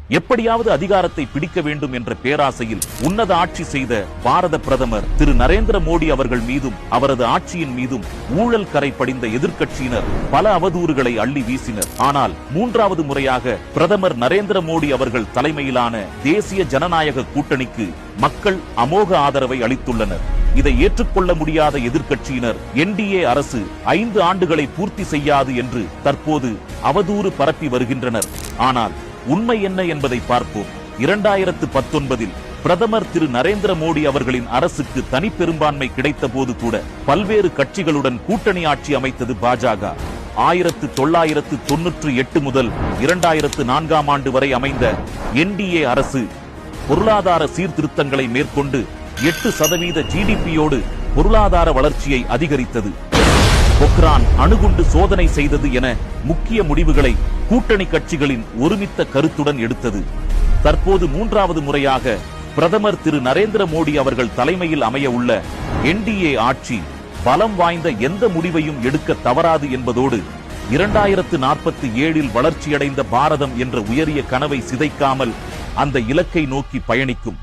எப்படியாவது அதிகாரத்தை பிடிக்க வேண்டும் என்ற பேராசையில் உன்னத ஆட்சி செய்த பாரத பிரதமர் திரு நரேந்திர மோடி அவர்கள் மீதும் அவரது ஆட்சியின் மீதும் ஊழல் கரை படிந்த எதிர்க்கட்சியினர் பல அவதூறுகளை அள்ளி வீசினர். ஆனால் மூன்றாவது முறையாக பிரதமர் நரேந்திர மோடி அவர்கள் தலைமையிலான தேசிய ஜனநாயக கூட்டணிக்கு மக்கள் அமோக ஆதரவை அளித்துள்ளனர். இதை ஏற்றுக்கொள்ள முடியாத எதிர்க்கட்சியினர் NDA அரசு 5 ஆண்டுகளை பூர்த்தி செய்யாது என்று தற்போது அவதூறு பரப்பி வருகின்றனர். ஆனால் உண்மை என்ன என்பதை பார்ப்போம். 2019இல் பிரதமர் திரு நரேந்திர மோடி அவர்களின் அரசுக்கு தனி பெரும்பான்மை கிடைத்த போது கூட பல்வேறு கட்சிகளுடன் கூட்டணி ஆட்சி அமைத்தது பாஜக. 1998 முதல் 2004ஆம் ஆண்டு வரை அமைந்த NDA அரசு பொருளாதார சீர்திருத்தங்களை மேற்கொண்டு 8% GDPயோடு பொருளாதார வளர்ச்சியை அதிகரித்தது. பொக்ரான் அணுகுண்டு சோதனை செய்தது என முக்கிய முடிவுகளை கூட்டணி கட்சிகளின் ஒருமித்த கருத்துடன் எடுத்தது. தற்போது மூன்றாவது முறையாக பிரதமர் திரு நரேந்திர மோடி அவர்கள் தலைமையில் அமைய உள்ள NDA ஆட்சி பலம் வாய்ந்த எந்த முடிவையும் எடுக்க தவறாது என்பதோடு 2047இல் வளர்ச்சியடைந்த பாரதம் என்ற உயரிய கனவை சிதைக்காமல் அந்த இலக்கை நோக்கி பயணிக்கும்.